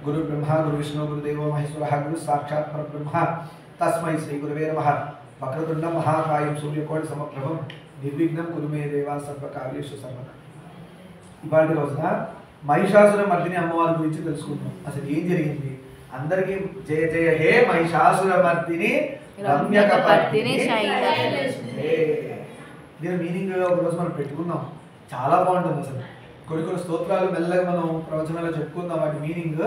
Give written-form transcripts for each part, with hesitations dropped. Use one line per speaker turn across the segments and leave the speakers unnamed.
गुरु ब्रह्मा गुरु विष्णु गुरुदेवो महेश्वरः गुरु साक्षात् परब्रह्म तस्मै श्री गुरुवे नमः। वक्रतुंड महाकायं सूर्यकोटि समप्रभं निर्विघ्नं कुरु मे देवा सर्वकार्येषु सर्वदा। ఇవాళ రోజున మహిషాసుర మర్దిని అమ్మవారి గురించి తెలుసుకుందాం. అసలు ఏం జరిగింది అందరికీ జయ జయ హే మహిషాసుర మర్దిని రమ్యకపర్దిని శైలజే. దీని మీనింగ్ ఒకరోజు మనం పెట్టుకుందాం, చాలా బాగుంటుంది. అసలు కొన్ని స్తోత్రాలు మెల్లగా మనం ప్రవచనాల్లో చెప్పుకుందాం వాటి మీనింగ్.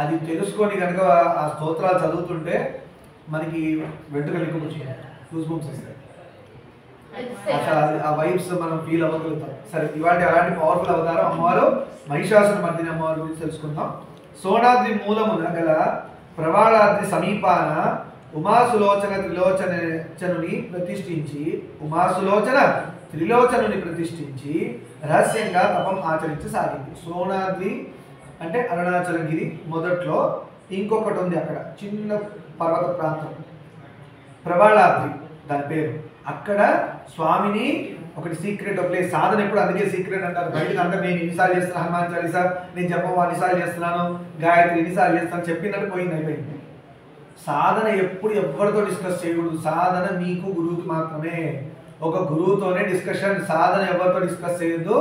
అది తెలుసుకొని కనుక ఆ స్తోత్రాలు చదువుతుంటే మనకి వెంట్రుకలు ఎక్కువచ్చుకుంటాయి, గూస్ బంప్స్ వస్తాయి, అసలు ఆ వైబ్స్ మనం ఫీల్ అవ్వగలుగుతాం. సరే, ఇవాళ అలాంటి పవర్ఫుల్ అవతారం అమ్మవారు మహిషాసుర మర్దిని అమ్మవారి గురించి తెలుసుకుందాం. సోనాద్రి మూలమున గల ప్రవాళాద్రి సమీపాన ఉమాసులోచన త్రిలోచనుని ప్రతిష్ఠించి రహస్యంగా తపం ఆచరించసాగింది. సోనాద్రి అంటే అరుణాచలగిరి మొదట్లో ఇంకొకటి ఉంది, అక్కడ చిన్న పర్వత ప్రాంతం ప్రవాళాద్రి దాని పేరు. అక్కడ స్వామిని ఒకటి సీక్రెట్ ఒక ప్లేస్. సాధన ఎప్పుడు అందుకే సీక్రెట్ అంటారు. బయటకు అందరు నేను ఇన్నిసార్లు చేస్తున్నాను, హనుమాన్ చాలీసా నేను జపం అన్నిసార్లు చేస్తున్నాను, గాయత్రి ఎన్నిసార్లు చేస్తాను చెప్పినట్టు అయిపోయింది. సాధన ఎప్పుడు ఎవరితో డిస్కస్ చేయకూడదు. సాధన మీకు గురువుకి మాత్రమే, ఒక గురువుతోనే డిస్కషన్. సాధన ఎవరితో డిస్కస్ చేయొద్దు.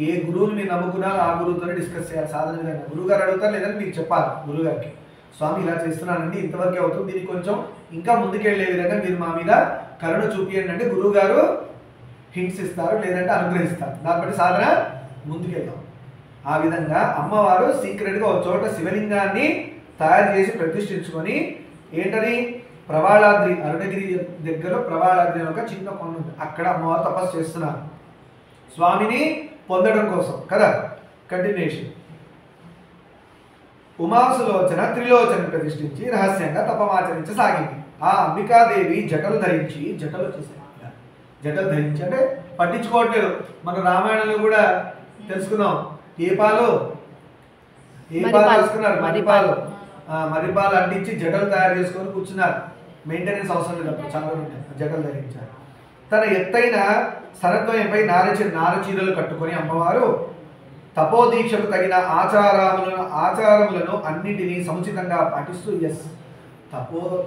ఏ గురువుని మీరు నమ్ముకున్నారో ఆ గురువుతోనే డిస్కస్ చేయాలి సాధన విధంగా. గురువు గారు అడుగుతారు, లేదంటే మీకు చెప్పాలి గురువు గారికి, స్వామి ఇలా చేస్తున్నానండి, ఇంతవరకే అవుతుంది, దీనికి కొంచెం ఇంకా ముందుకెళ్లే విధంగా మీరు మా మీద కరుణ చూపియండి అంటే గురువు గారు హింట్స్ ఇస్తారు, లేదంటే అనుగ్రహిస్తారు. దాన్ని బట్టి సాధన ముందుకెళ్తాం. ఆ విధంగా అమ్మవారు సీక్రెట్గా ఒక చోట శివలింగాన్ని తయారు చేసి ప్రతిష్ఠించుకొని, ఏంటని ప్రవాళాద్రి అరుణగిరి దగ్గర ప్రవాళాద్రి ఒక చిన్న కొండ ఉంది, అక్కడ అమ్మవారు తపస్సు చేస్తున్నారు స్వామిని పొందడం కోసం కదా. కంటిన్యూషన్. ఉమాసులోచన త్రిలోచన ప్రతిష్ఠించి రహస్యంగా తపమాచరించసాగింది. ఆ అంబికాదేవి జటలు ధరించి అంటే పట్టించుకోవట్లేదు. మన రామాయణంలో కూడా తెలుసుకున్నాం, ఏ పాలు తెలుసుకున్నారు, మర్రిపాలు అంటించి జటలు తయారు చేసుకొని కూర్చున్నారు. మెయింటెనెన్స్ అవసరం లేదు, చాలా జటలు ధరించారు. తన ఎత్తైన సరద్వయంపై నారచీరలు కట్టుకొని అమ్మవారు తపోదీక్షకు తగిన ఆచారములను అన్నింటినీ సముచితంగా పాటిస్తూ,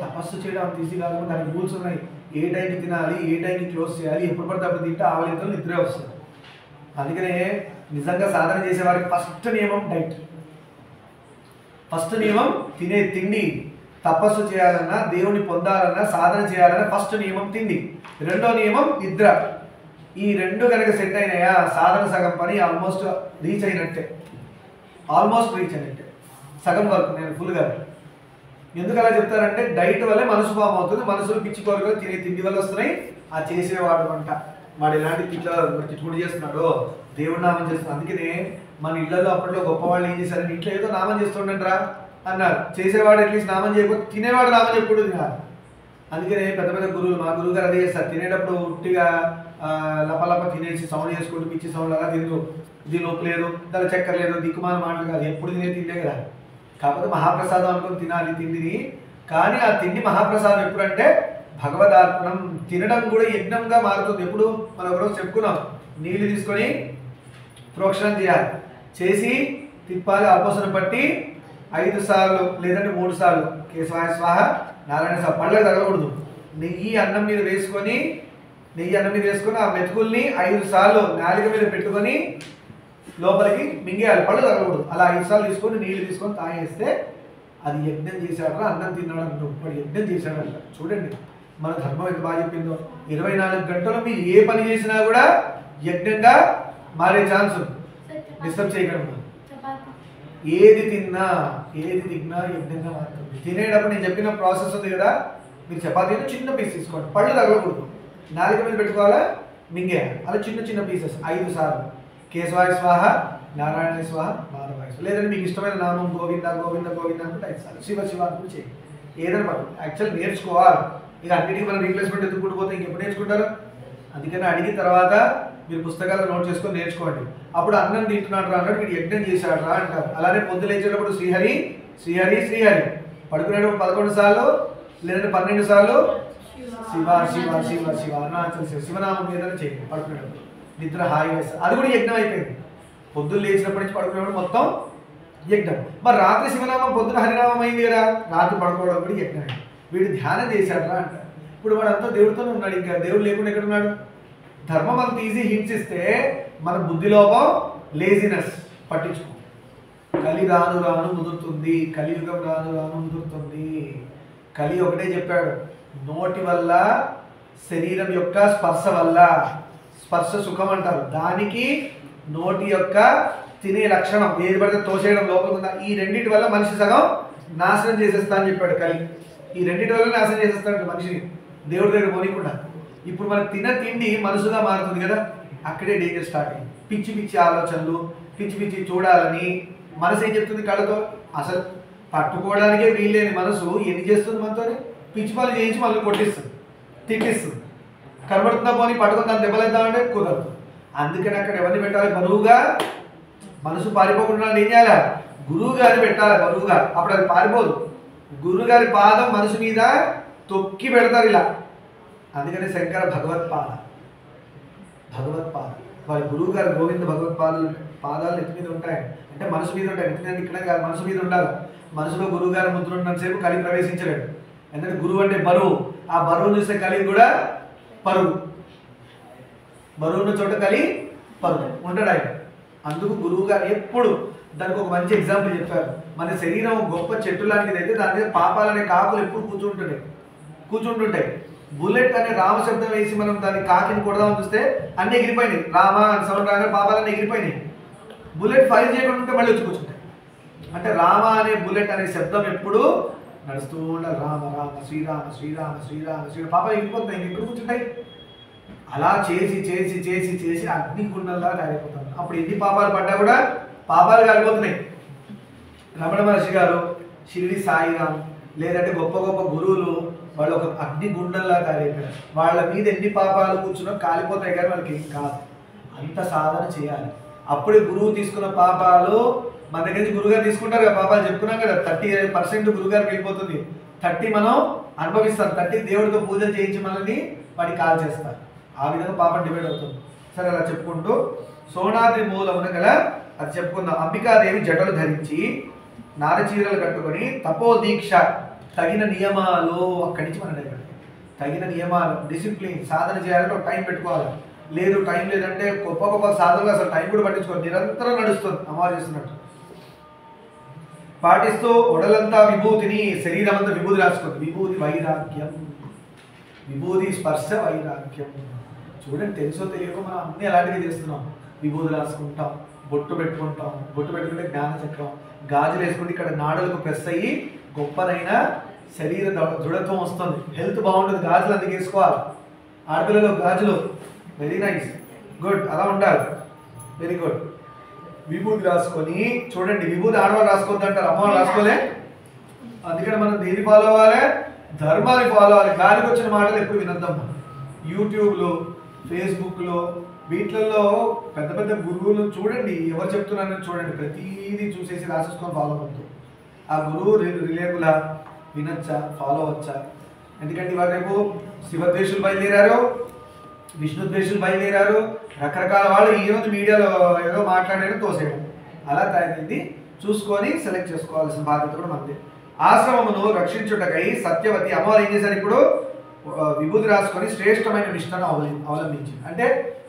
తపస్సు చేయడం తీసి కాదు, దానికి రూల్స్ ఉన్నాయి. ఏ టైంకి తినాలి, ఏ టైంకి క్లోజ్ చేయాలి, ఎప్పుడు పడితే అప్పుడు తింటే ఆవలింతలు నిద్రే వస్తుంది. అందుకనే నిజంగా సాధన చేసే వారికి ఫస్ట్ నియమం డైట్, ఫస్ట్ నియమం తినే తిండి. తపస్సు చేయాలన్నా, దేవుని పొందాలన్నా, సాధన చేయాలన్నా ఫస్ట్ నియమం తిండి, రెండో నియమం నిద్ర. ఈ రెండు కనుక సెట్ అయినాయా సాధన సగం పని ఆల్మోస్ట్ రీచ్ అయినట్టే. సగం వరకు నేను ఫుల్గా. ఎందుకు అలా చెప్తారంటే డైట్ వల్లే మనసు ఫామ్ అవుతుంది. మనసులో పిచ్చి కోరికలు తినే తిండి వల్ల వస్తున్నాయి. ఆ చేసేవాడు అంట వాడు ఎలాంటి తిట్టుకుడి చేస్తున్నాడో దేవుడు నామం చేస్తున్నాడు. అందుకనే మన ఇళ్లలో అప్పట్లో గొప్పవాళ్ళు ఏం చేశారంటే ఇంట్లో ఏదో నామం చేస్తుండంట్రా అన్నారు. చేసేవాడు అట్లీస్ట్ నామం చేయకపోతే తినేవాడు నామం చెప్పుడు తినాలి. అందుకనే పెద్ద పెద్ద గురువులు, మా గురువు గారు అదే చేస్తారు. తినేటప్పుడు ఉట్టిగా లపలప తినేసి సౌండ్ చేసుకుంటూ పిచ్చి సౌండ్ అలా తిందు, దీని నొప్పి లేదు, దాని చక్కెర లేదు, దిక్కుమాల మాటలు కాదు, ఎప్పుడు తినే తిండే కదా. కాకపోతే మహాప్రసాదం అనుకుని తినాలి తిండిని. కానీ ఆ తిండి మహాప్రసాదం ఎప్పుడంటే భగవదార్పణం. తినడం కూడా యజ్ఞంగా మారుతుంది. ఎప్పుడు మనం ఒకరోజు చెప్పుకున్నాం, నీళ్లు తీసుకొని ప్రోక్షణం చేయాలి, చేసి తిప్పాలి, ఆపోసన పట్టి 5 సార్లు లేదంటే 3 సార్లు కేశవాయ స్వాహ నారాయణ స్వాహ. పళ్ళకి తగలకూడదు. నెయ్యి అన్నం మీద వేసుకొని ఆ మెతుకుల్ని 5 సార్లు నాలుక మీద పెట్టుకొని లోపలికి మింగేయాలి, పళ్ళు తగలకూడదు. అలా 5 సార్లు తీసుకొని నీళ్లు తీసుకొని తాగేస్తే అది యజ్ఞం చేశాడరా, అన్నం తిన్నాడు అంటూ వాడు యజ్ఞం చేశాడంట. చూడండి మన ధర్మం ఎంత బాగా చెప్పిందో. 24 గంటలు మీరు ఏ పని చేసినా కూడా యజ్ఞంగా మారే ఛాన్స్ ఉంది. డిస్టర్బ్ చేయగలరు. ఏది తిన్నా యజ్ఞంగా మారుతుంది. తినేటప్పుడు నేను చెప్పిన ప్రాసెస్ ఉంది కదా, మీరు చపాతీలో చిన్న పీస్ తీసుకోండి, పళ్ళు తగలకూడదు, నాలుక మీద పెట్టుకోవాలా, మింగేయాలి. అలా చిన్న చిన్న పీసెస్ 5 సార్లు కేశవాయ స్వాహ నారాయణ స్వాహ మాధవాయ స్వాహ. లేదంటే మీకు ఇష్టమైన నామం గోవింద గోవింద గోవింద అనుకుంటే 5 సార్లు శివ శివ అనుకుంటే చేయండి. ఏదైనా పడుతుంది. యాక్చువల్ నేర్చుకోవాలి. ఇక అన్నిటికీ మనం రీప్లేస్మెంట్ ఎందుకు పోతే ఇంకెప్పుడు నేర్చుకుంటారు. అందుకని అడిగిన తర్వాత మీరు పుస్తకాలు నోట్ చేసుకొని నేర్చుకోండి. అప్పుడు అన్నం తింటున్నాడు అన్నాడు, వీడు యజ్ఞం చేశాడు రా అంటారు. అలానే పొద్దు లేచేటప్పుడు శ్రీహరి శ్రీహరి శ్రీహరి, పడుకునేటప్పుడు 11 సార్లు లేదంటే 12 సార్లు శివ శివ శివ శివ అరుణాచల శివ శివనామం మీద చేయండి పడుకునేటప్పుడు. నిద్ర హాయిగా. అది కూడా యజ్ఞం అయిపోయింది. పొద్దున్న లేచినప్పటి నుంచి పడుకునేటప్పుడు మొత్తం యజ్ఞం. మరి రాత్రి శివనామం పొద్దున హరినామం అయింది కదా, రాత్రి పడుకోవడం కూడా యజ్ఞమే. వీడు ధ్యానం చేశాడరా అంటారు. ఇప్పుడు వాడంతా దేవుడితోనే ఉన్నాడు, ఇంకా దేవుడు లేకుండా ఎక్కడున్నాడు? ధర్మం అంత ఈజీ హింసిస్తే మన బుద్ధిలోపం, లేజినెస్ పట్టించుకో. కలి రాను రాను ముదురుతుంది, కలియుగం రాను రాను ముదురుతుంది. కలి ఒకటే చెప్పాడు, నోటి వల్ల శరీరం యొక్క స్పర్శ వల్ల, స్పర్శ సుఖం అంటారు, దానికి నోటి యొక్క తినే లక్షణం ఏది పడితే తోసేయడం లోపల ఉందా, ఈ రెండింటి వల్ల మనిషి సగం నాశనం చేసేస్తా అని చెప్పాడు కలి. ఈ రెండింటి వల్ల నాశనం చేసేస్తాడు మనిషిని, దేవుడి దగ్గర పోనీకుండా. ఇప్పుడు మనకు తిన్న తిండి మనసుగా మారుతుంది కదా, అక్కడే డేంజర్ స్టార్ట్ అయింది. పిచ్చి పిచ్చి ఆలోచనలు, పిచ్చి పిచ్చి చూడాలని మనసు ఏం చెప్తుంది కళ్ళతో, అసలు పట్టుకోవడానికే వీల్లేని మనసు ఎన్ని చేస్తుంది మనతోనే, పిచ్చి పనులు చేయించి మళ్ళీ కొట్టిస్తుంది, తిట్టిస్తుంది. కనబడుతుందా పోనీ పట్టుకుని దాన్ని దెబ్బలేద్దామంటే కుదరదు. అందుకని అక్కడ ఎవరిని పెట్టాలి? బరువుగా, మనసు పారిపోకుండా ఏం చేయాలి? గురువు గారిని పెట్టాలి బరువుగా, అప్పుడు అది పారిపోదు. గురువు గారి పాదం మనసు మీద తొక్కి పెడతారు ఇలా. అందుకని శంకర భగవత్పాద, భగవత్పాద వాళ్ళ గురువు గారు గోవింద పాదాలు ఎత్తి మీద ఉంటాయి, అంటే మనసు మీద ఉంటాయి. ఎత్తి మీద ఇక్కడ కాదు, మనసు మీద ఉండాలి. మనసులో గురువు గారు ముద్ర ఉన్నంతసేపు కలి ప్రవేశించలేడు. ఎందుకంటే గురువు అంటే బరువు, ఆ బరువు చూస్తే కలి కూడా పరువు, బరువు ఉన్న చోట కలి పరువు ఉంటాడు ఆయన. అందుకు గురువు గారు ఎప్పుడు దానికి ఒక మంచి ఎగ్జాంపుల్ చెప్పారు. మన శరీరం గొప్ప చెట్టు లాంటిది అయితే దాని మీద పాపాలనే కాకులు ఎప్పుడు కూర్చుంటుంటాయి. బుల్లెట్ అనే రామశబ్దం వేసి మనం దాన్ని కాకిని కొడదామని చూస్తే అన్ని ఎగిరిపోయినాయి, రామ అని సౌండ్ రాగానే పాపాలన్నీ ఎగిరిపోయినాయి. బుల్లెట్ ఫైర్ చేయకుండా ఉంటే మళ్ళీ వచ్చి కూర్చుంటాయి. అంటే రామ అనే బుల్లెట్ అనే శబ్దం ఎప్పుడు నడుస్తూ ఉండాలి, రామ రామ శ్రీరామ శ్రీరామ శ్రీరామ శ్రీరామ, పాపాలు ఎగిరిపోతాయి, ఇంకెక్కడ కూర్చుంటాయి. అలా చేసి చేసి చేసి చేసి అగ్ని గుండంలా కాలిపోతాం. అప్పుడు ఎన్ని పాపాలు పడ్డా కూడా పాపాలు కాలిపోతున్నాయి. రమణ మహర్షి గారు, షిరిడి సాయిరాం, లేదంటే గొప్ప గొప్ప గురువులు, వాళ్ళు ఒక అగ్ని గుండంలా కాలిపోయారు. వాళ్ళ మీద ఎన్ని పాపాలు కూర్చున్నా కాలిపోతాయి, కానీ వాళ్ళకి ఏం కాదు. అంత సాధన చేయాలి. అప్పుడే గురువు తీసుకున్న పాపాలు మన దగ్గర నుంచి గురువుగారు తీసుకుంటారు కదా, పాపాలు చెప్పుకున్నాం కదా, 30% గురువుగారికి వెళ్ళిపోతుంది, 30 మనం అనుభవిస్తాం, 30 దేవుడితో పూజలు చేయించి మనల్ని వాడికి కాల్ చేస్తారు. ఆ విధంగా పాపం డివైడ్ అవుతుంది. సరే అలా చెప్పుకుంటూ సోనాద్రి మూలమున గల అది చెప్పుకుందాం. అంబికాదేవి జటలు ధరించి నారచీరలు కట్టుకొని తపోదీక్ష, తగిన నియమాలు, అక్కడి నుంచి మన దగ్గర తగిన నియమాలు, డిసిప్లిన్, సాధన చేయాలంటే ఒక టైం పెట్టుకోవాలి. లేదు టైం లేదంటే గొప్ప గొప్ప సాధనలు అసలు టైం కూడా పట్టించుకోవాలి, నిరంతరం నడుస్తుంది అమ్మవారు చేస్తున్నట్టు పాటిస్తూ ఒడలంతా విభూతిని, శరీరం అంతా విభూతి రాసుకుంది. విభూతి వైరాగ్యం, విభూతి స్పర్శ వైరాగ్యం. చూడండి, తెలుసో తెలియకో మనం అన్నీ అలాంటివి చేస్తున్నాం. విభూతి రాసుకుంటాం, బొట్టు పెట్టుకుంటాం, బొట్టు పెట్టుకుంటే జ్ఞాన చక్రం, గాజులు వేసుకుంటే ఇక్కడ నాడులకు ప్రెస్ అయ్యి గొప్పనైన శరీర దృఢత్వం వస్తుంది, హెల్త్ బాగుంటుంది. గాజులు అందుకు వేసుకోవాలి. ఆడపిల్లలు గాజులు వెరీ నైస్, గుడ్, అలా ఉండాలి, వెరీ గుడ్. విభూతి రాసుకొని చూడండి, విభూతి ఆడవాళ్ళు రాసుకోవద్దు అంటారు, అమ్మవాళ్ళు రాసుకోలే. అందుకని మనం దేని ఫాలో అవ్వాలి? ధర్మాన్ని ఫాలో అవ్వాలి. గాలికి వచ్చిన మాటలు ఎప్పుడు వినద్దమ్మా. యూట్యూబ్లో, ఫేస్బుక్లో, వీటిల్లో పెద్ద పెద్ద గురువులు చూడండి, ఎవరు చెప్తున్నారని చూడండి, ప్రతిదీ చూసేసి రాసేసుకొని ఫాలో అవుతుంది. ఆ గురువు రిలేబులా, వినొచ్చా, ఫాలో అవచ్చా? ఎందుకంటే ఇవాళ రేపు శివద్వేషులు బయలుదేరారు, విష్ణుద్వేషులు బయలుదేరారు, రకరకాల వాళ్ళు ఈరోజు మీడియాలో ఏదో మాట్లాడారు తోసేయడం, అలా తయారైంది. చూసుకొని సెలెక్ట్ చేసుకోవాల్సిన బాధ్యత కూడా మనది. ఆశ్రమమును రక్షించుటకై సత్యవతి అమ్మవారు ఏం చేశారు? ఇప్పుడు విభూతి రాసుకొని శ్రేష్టమైన నిష్టను అవలంబించింది. అంటే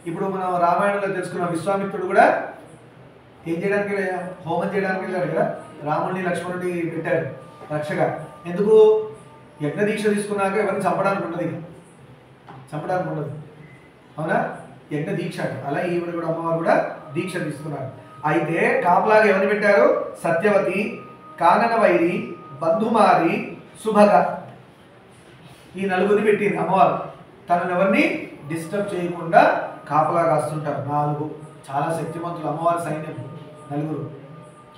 ఇప్పుడు మనం రామాయణంలో తెలుసుకున్న విశ్వామిత్రుడు కూడా ఏం చేయడానికి, హోమం చేయడానికి వెళ్ళాడు కదా, రాముడిని లక్ష్మణుడిని పెట్టారు రక్షగా. ఎందుకు? యజ్ఞ దీక్ష తీసుకున్నాక ఎవరిని చంపడానికి ఉండదు, చంపడానికి ఉండదు, అవునా? యజ్ఞ దీక్ష. అలా ఈవిడ కూడా, అమ్మవారు కూడా దీక్ష తీసుకున్నారు. అయితే కాపలాగా ఎవరిని పెట్టారు? సత్యవతి, కానన వైరి, బంధుమారి, సుభగ, ఈ నలుగురిని పెట్టింది అమ్మవారు. తనను ఎవరిని డిస్టర్బ్ చేయకుండా కాపలా కాస్తుంటారు. 4 చాలా శక్తివంతులు అమ్మవారి సైన్యం, 4.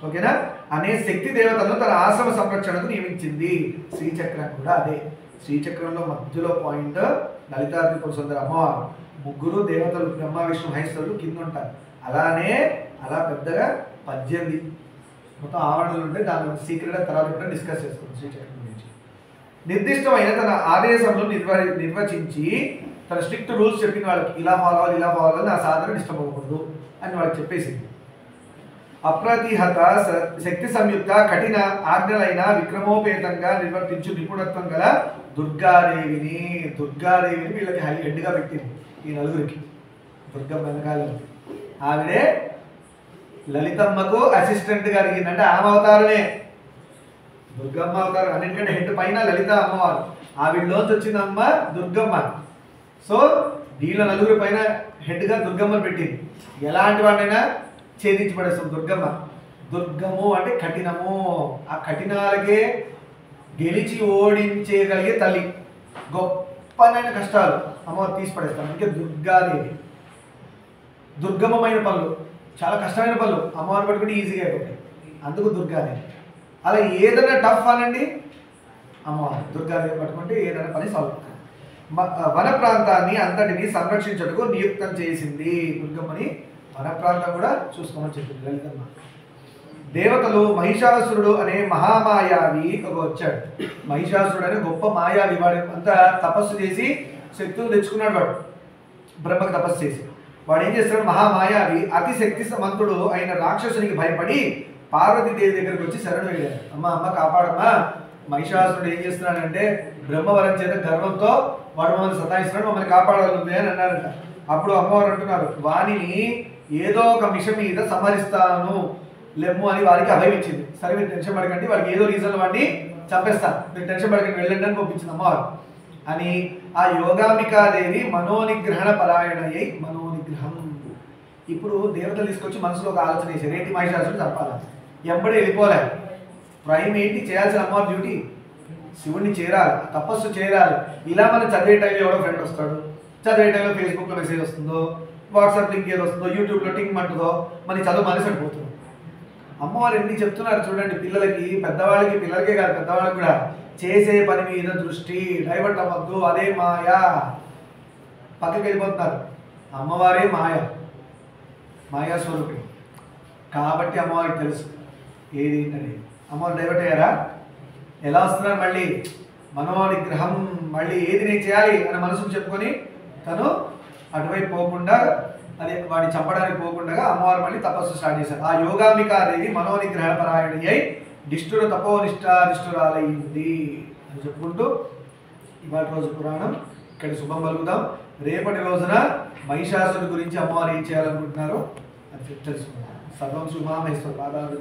ఓకేనా? అనే శక్తి దేవతలను తన ఆశ్రమ సంరక్షణకు నియమించింది. శ్రీచక్రం కూడా అదే. శ్రీచక్రంలో మధ్యలో పాయింట్ లలితాద్రి సుందర అమ్మవారు, 3 దేవతలు బ్రహ్మ విష్ణు మహేశ్వరులు కింద ఉంటారు. అలానే అలా పెద్దగా 18 మొత్తం ఆవరణలు ఉంటాయి. దాని సీక్రెట్గా తర్వాత డిస్కస్ చేసుకుంటాం శ్రీచక్రం గురించి. నిర్దిష్టమైన తన ఆదేశంలో నిర్వచించి తన స్ట్రిక్ట్ రూల్స్ చెప్పిన వాళ్ళకి ఇలా ఫాలో అవ్వాలి, ఇలా ఫాలో అవ్వాలి, నా సాధన డిస్టర్బ్ అవ్వకూడదు అని వాళ్ళకి చెప్పేసింది. అప్రతిహత శక్తి సంయుక్త కఠిన ఆజ్ఞలైన విక్రమోపేతంగా నిర్వర్తించు నిపుణత్వం గల దుర్గాదేవిని వీళ్ళకి హెడ్గా పెట్టింది. ఈ నలుగురికి దుర్గమ్మ వెనకాల ఆవిడే లలితమ్మకు అసిస్టెంట్ గా అడిగింది. అంటే ఆమె అవతారమే దుర్గమ్మ అవతారం. అన్నింటికంటే హెడ్ పైన లలిత అమ్మవారు, ఆవిడలోంచి వచ్చిన అమ్మ దుర్గమ్మ. సో వీళ్ళ నలుగురి పైన హెడ్గా దుర్గమ్మను పెట్టింది. ఎలాంటి వాడినైనా ఛేదించి పడేస్తాం దుర్గమ్మ. దుర్గము అంటే కఠినము, ఆ కఠినాలకే గెలిచి ఓడించేయగలిగే తల్లి. గొప్పనైన కష్టాలు అమ్మవారు తీసి పడేస్తాం. అందుకే దుర్గాదేవి. దుర్గమమైన పనులు, చాలా కష్టమైన పనులు అమ్మవారిని పట్టుకుంటే ఈజీగా అయిపోతాయి, అందుకు దుర్గాదేవి. అలా ఏదైనా టఫ్ అనండి అమ్మవారు దుర్గాదేవి పట్టుకుంటే ఏదైనా పని సాల్వ్ అవుతుంది. వన ప్రాంతాన్ని అంతటిని సంరక్షించటకు నియుక్తం చేసింది దుర్గమ్మని. వన ప్రాంతం కూడా చూసుకోమని చెప్పింది లలితమ్మ. దేవతలు మహిషాసురుడు అనే మహామాయావి వచ్చాడు. మహిషాసురుడు అనే గొప్ప మాయావి, వాడు అంతా తపస్సు చేసి శక్తులు తెచ్చుకున్నాడు. వాడు బ్రహ్మకు తపస్సు చేసి వాడు ఏం చేస్తాడు, మహామాయావి అతి శక్తి సమంతుడు అయిన రాక్షసునికి భయపడి పార్వతీదేవి దగ్గరికి వచ్చి శరణు వేడాడు. అమ్మ కాపాడమ్మా, మహిషాసురుడు ఏం చేస్తున్నాడంటే బ్రహ్మవరం చేత గర్వంతో వాడు మమ్మల్ని సతాయిస్తున్నాడు, మమ్మల్ని కాపాడాలి అని అన్నారంట. అప్పుడు అమ్మవారు అంటున్నారు, వాణిని ఏదో ఒక మిషన్ మీద సంహరిస్తాను లెమ్ము అని వారికి అభయం ఇచ్చింది. సరే మీరు టెన్షన్ పడకండి, వాడికి ఏదో రీజన్ వాడిని చంపేస్తాను, మీరు టెన్షన్ పడకండి, వెళ్ళండి అని పంపించింది అమ్మవారు. అని ఆ యోగాంబికాదేవి మనోనిగ్రహణ పరాయణయ్యి మనోనిగ్రహం. ఇప్పుడు దేవతలు తీసుకొచ్చి మనసులో ఒక ఆలోచన చేశారు, ఏంటి మహిషాసురుడు చంపాలి, ఎంబడి వెళ్ళిపోలే. ప్రైమ్ ఏంటి చేయాల్సిన అమ్మవారి డ్యూటీ, శివుడిని చేరాలి, తపస్సు చేరాలి. ఇలా మనం చదివే టైంలో ఎవడో ఫ్రెండ్ వస్తాడు, చదివే టైంలో ఫేస్బుక్లో మెసేజ్ వస్తుందో, వాట్సాప్ లింక్ ఏదో వస్తుందో, యూట్యూబ్లో టింగ్ అంటుందో, మన చదువు మనసు అడిపోతుంది. అమ్మవారు ఎన్ని చెప్తున్నారు చూడండి పిల్లలకి, పెద్దవాళ్ళకి, పిల్లలకే కాదు పెద్దవాళ్ళకి కూడా. చేసే పని మీద దృష్టి డైవర్ట్ అవ్వద్దు, అదే మాయా, పక్కకి వెళ్ళిపోతున్నారు. అమ్మవారే మాయా స్వరూపి కాబట్టి అమ్మవారికి తెలుసు ఏది ఏంటని. అమ్మవారు డైవర్ట్ అయ్యారా, ఎలా వస్తున్నారు మళ్ళీ మనోనిగ్రహం, మళ్ళీ ఏది నేను చేయాలి అని మనసుకు చెప్పుకొని తను అటువైపు పోకుండా, అదే వాడిని చంపడానికి పోకుండా అమ్మవారు మళ్ళీ తపస్సు స్టార్ట్ చేశారు. ఆ యోగాంబికాదేవి మనోనిగ్రహణ పరాయణి అయి దిష్టుడు తపోనిష్టాదిష్టురాలయ్యింది అని చెప్పుకుంటూ ఇవాళ రోజు పురాణం ఇక్కడ శుభం పలుకుదాం. రేపటి రోజున మహిషాసురుడి గురించి అమ్మవారు ఏం చేయాలనుకుంటున్నారో అది తెలుసుకుందాం. సర్వం శుభామేశ్వర పాదాలు